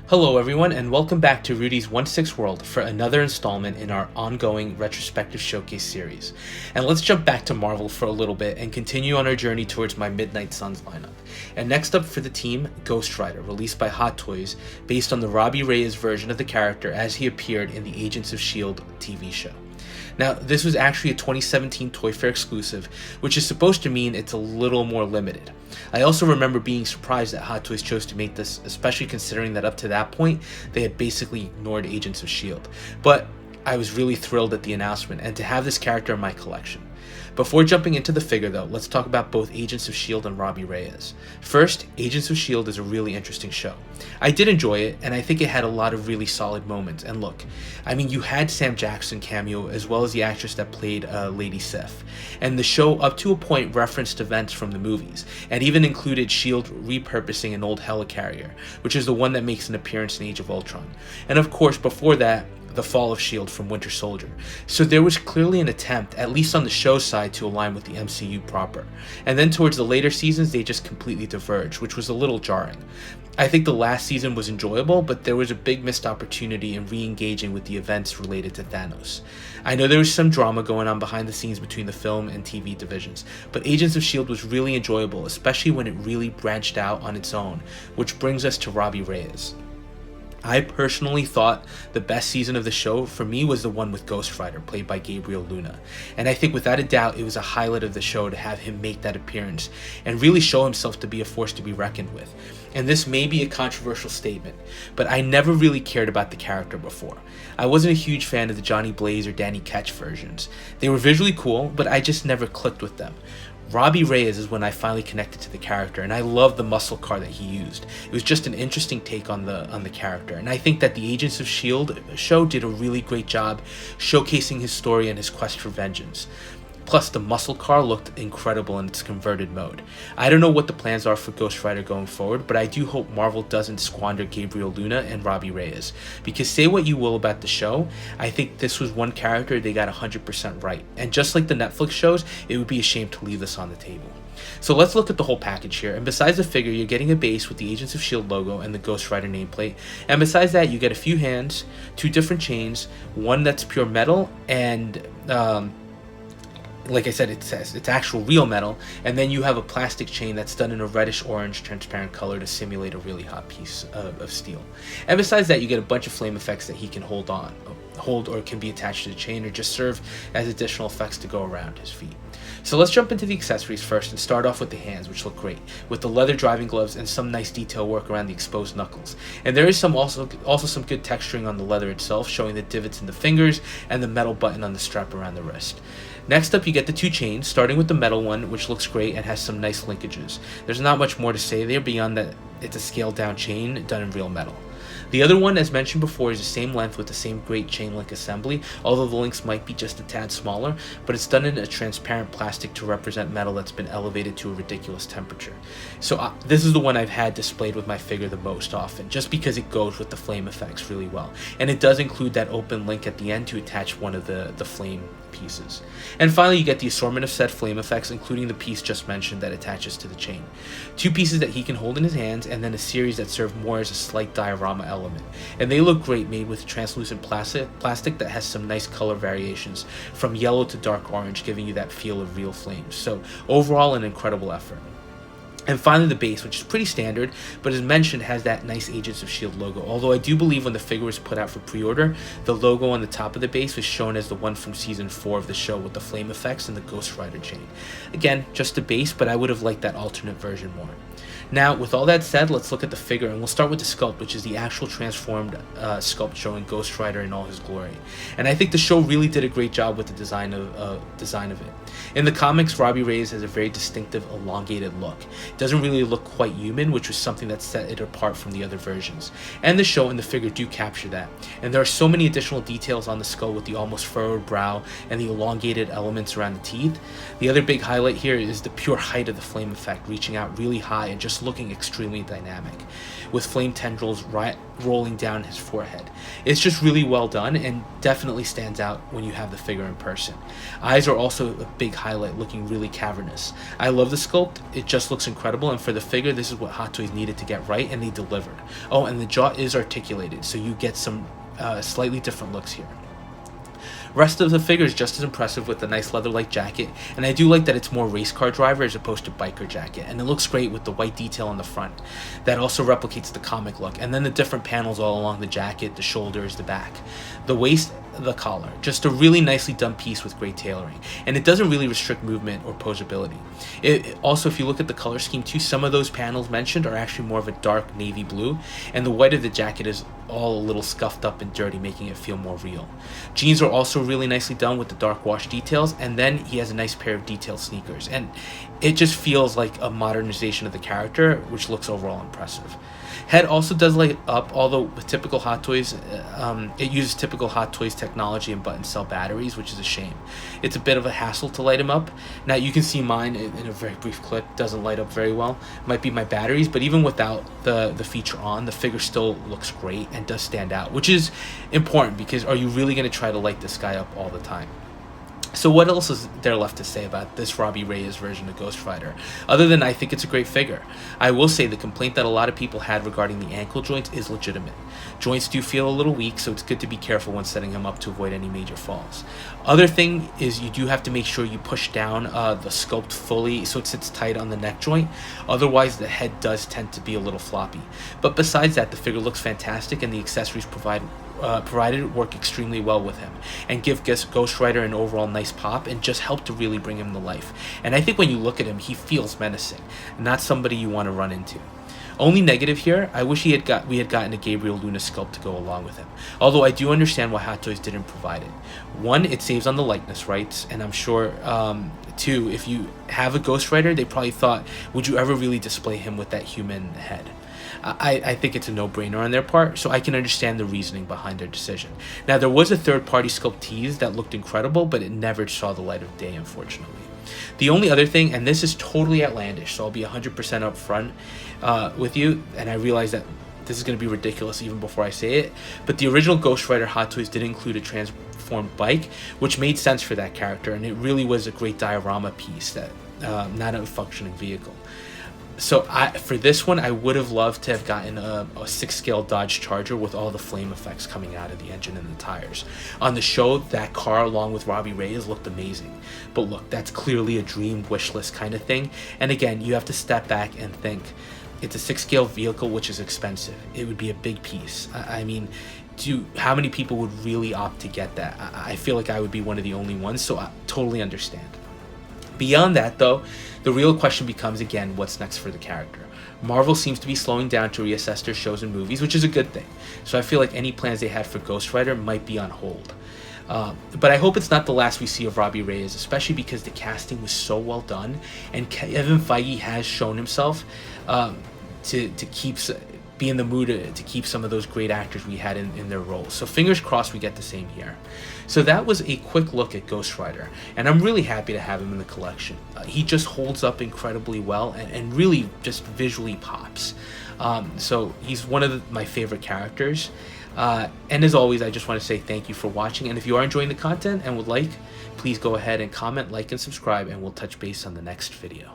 Hello everyone and welcome back to Rudy's 1/6 World for another installment in our ongoing Retrospective Showcase series. And let's jump back to Marvel for a little bit and continue on our journey towards my Midnight Suns lineup. And next up for the team, Ghost Rider, released by Hot Toys, based on the Robbie Reyes version of the character as he appeared in the Agents of S.H.I.E.L.D. TV show. Now, this was actually a 2017 Toy Fair exclusive, which is supposed to mean it's a little more limited. I also remember being surprised that Hot Toys chose to make this, especially considering that up to that point, they had basically ignored Agents of S.H.I.E.L.D. But I was really thrilled at the announcement and to have this character in my collection. Before jumping into the figure though, let's talk about both Agents of S.H.I.E.L.D. and Robbie Reyes. First, Agents of S.H.I.E.L.D. is a really interesting show. I did enjoy it, and I think it had a lot of really solid moments. And look, I mean, you had Sam Jackson cameo as well as the actress that played Lady Sif. And the show, up to a point, referenced events from the movies, and even included S.H.I.E.L.D. repurposing an old helicarrier, which is the one that makes an appearance in Age of Ultron. And of course, before that, the fall of S.H.I.E.L.D. from Winter Soldier. So there was clearly an attempt, at least on the show side, to align with the MCU proper. And then towards the later seasons, they just completely diverged, which was a little jarring. I think the last season was enjoyable, but there was a big missed opportunity in re-engaging with the events related to Thanos. I know there was some drama going on behind the scenes between the film and TV divisions, but Agents of S.H.I.E.L.D. was really enjoyable, especially when it really branched out on its own, which brings us to Robbie Reyes. I personally thought the best season of the show for me was the one with Ghost Rider, played by Gabriel Luna. And I think without a doubt it was a highlight of the show to have him make that appearance and really show himself to be a force to be reckoned with. And this may be a controversial statement, but I never really cared about the character before. I wasn't a huge fan of the Johnny Blaze or Danny Ketch versions. They were visually cool, but I just never clicked with them. Robbie Reyes is when I finally connected to the character, and I loved the muscle car that he used. It was just an interesting take on the character, and I think that the Agents of S.H.I.E.L.D. show did a really great job showcasing his story and his quest for vengeance. Plus, the muscle car looked incredible in its converted mode. I don't know what the plans are for Ghost Rider going forward, but I do hope Marvel doesn't squander Gabriel Luna and Robbie Reyes. Because say what you will about the show, I think this was one character they got 100% right. And just like the Netflix shows, it would be a shame to leave this on the table. So let's look at the whole package here, and besides the figure, you're getting a base with the Agents of S.H.I.E.L.D. logo and the Ghost Rider nameplate, and besides that, you get a few hands, 2 different chains, one that's pure metal, and like I said, it's actual real metal, and then you have a plastic chain that's done in a reddish orange transparent color to simulate a really hot piece of steel. And besides that, you get a bunch of flame effects that he can hold or can be attached to the chain or just serve as additional effects to go around his feet. So let's jump into the accessories first and start off with the hands, which look great, with the leather driving gloves and some nice detail work around the exposed knuckles. And there is also some good texturing on the leather itself, showing the divots in the fingers and the metal button on the strap around the wrist. Next up, you get the 2 chains, starting with the metal one, which looks great and has some nice linkages. There's not much more to say there beyond that it's a scaled down chain done in real metal. The other one, as mentioned before, is the same length with the same great chain link assembly, although the links might be just a tad smaller, but it's done in a transparent plastic to represent metal that's been elevated to a ridiculous temperature. So this is the one I've had displayed with my figure the most often, just because it goes with the flame effects really well. And it does include that open link at the end to attach one of the flame pieces. And finally, you get the assortment of said flame effects, including the piece just mentioned that attaches to the chain. 2 pieces that he can hold in his hands, and then a series that serve more as a slight diorama element. And they look great, made with translucent plastic that has some nice color variations, from yellow to dark orange, giving you that feel of real flames. So overall, an incredible effort. And finally, the base, which is pretty standard, but as mentioned, has that nice Agents of S.H.I.E.L.D. logo. Although I do believe when the figure was put out for pre-order, the logo on the top of the base was shown as the one from Season 4 of the show with the flame effects and the Ghost Rider chain. Again, just a base, but I would have liked that alternate version more. Now, with all that said, let's look at the figure, and we'll start with the sculpt, which is the actual transformed sculpt showing Ghost Rider in all his glory. And I think the show really did a great job with the design of it. In the comics, Robbie Reyes has a very distinctive, elongated look. It doesn't really look quite human, which was something that set it apart from the other versions. And the show and the figure do capture that. And there are so many additional details on the skull with the almost furrowed brow and the elongated elements around the teeth. The other big highlight here is the pure height of the flame effect, reaching out really high and just just looking extremely dynamic, with flame tendrils rolling down his forehead. It's just really well done and definitely stands out when you have the figure in person. Eyes are also a big highlight, looking really cavernous. I love the sculpt, it just looks incredible, and for the figure, this is what Hot Toys needed to get right, and they delivered. Oh, and the jaw is articulated, so you get some slightly different looks here. Rest of the figure is just as impressive with the nice leather-like jacket, and I do like that it's more race car driver as opposed to biker jacket, and it looks great with the white detail on the front. That also replicates the comic look, and then the different panels all along the jacket, the shoulders, the back, the waist, the collar. Just a really nicely done piece with great tailoring, and it doesn't really restrict movement or posability. Also, if you look at the color scheme too, some of those panels mentioned are actually more of a dark navy blue, and the white of the jacket is all a little scuffed up and dirty, making it feel more real. Jeans are also really nicely done with the dark wash details, and then he has a nice pair of detailed sneakers, and it just feels like a modernization of the character, which looks overall impressive. Head also does light up, although with typical Hot Toys, it uses typical Hot Toys technology and button cell batteries, which is a shame. It's a bit of a hassle to light him up. Now you can see mine in a very brief clip doesn't light up very well. Might be my batteries, but even without the feature on, the figure still looks great and does stand out, which is important because are you really going to try to light this guy up all the time? So what else is there left to say about this Robbie Reyes version of Ghost Rider, other than I think it's a great figure? I will say the complaint that a lot of people had regarding the ankle joints is legitimate. Joints do feel a little weak, so it's good to be careful when setting him up to avoid any major falls. Other thing is you do have to make sure you push down the sculpt fully so it sits tight on the neck joint, otherwise the head does tend to be a little floppy. But besides that, the figure looks fantastic and the accessories provided work extremely well with him and give Ghost Rider an overall nice pop and just help to really bring him to life. And I think when you look at him, he feels menacing, not somebody you want to run into. Only negative here, I wish we had gotten a Gabriel Luna sculpt to go along with him. Although I do understand why Hot Toys didn't provide it. One, it saves on the likeness rights, and I'm sure, two, if you have a Ghost Rider, they probably thought, would you ever really display him with that human head? I think it's a no-brainer on their part, so I can understand the reasoning behind their decision. Now, there was a third-party sculpt tease that looked incredible, but it never saw the light of day, unfortunately. The only other thing, and this is totally outlandish, so I'll be 100% upfront with you, and I realize that this is going to be ridiculous even before I say it, but the original Ghost Rider Hot Toys did include a transformed bike, which made sense for that character, and it really was a great diorama piece, that not a functioning vehicle. So for this one, I would have loved to have gotten a 6-scale Dodge Charger with all the flame effects coming out of the engine and the tires. On the show, that car along with Robbie Reyes looked amazing. But look, that's clearly a dream wish list kind of thing. And again, you have to step back and think, it's a 6-scale vehicle, which is expensive. It would be a big piece. I mean, how many people would really opt to get that? I feel like I would be one of the only ones, so I totally understand. Beyond that, though, the real question becomes, again, what's next for the character? Marvel seems to be slowing down to reassess their shows and movies, which is a good thing. So I feel like any plans they had for Ghost Rider might be on hold. But I hope it's not the last we see of Robbie Reyes, especially because the casting was so well done, and Kevin Feige has shown himself to be in the mood to keep some of those great actors we had in their roles. So fingers crossed we get the same here. So that was a quick look at Ghost Rider, and I'm really happy to have him in the collection. He just holds up incredibly well and really just visually pops. So he's one of my favorite characters. And as always, I just want to say thank you for watching, and if you are enjoying the content and would like, please go ahead and comment, like, and subscribe, and we'll touch base on the next video.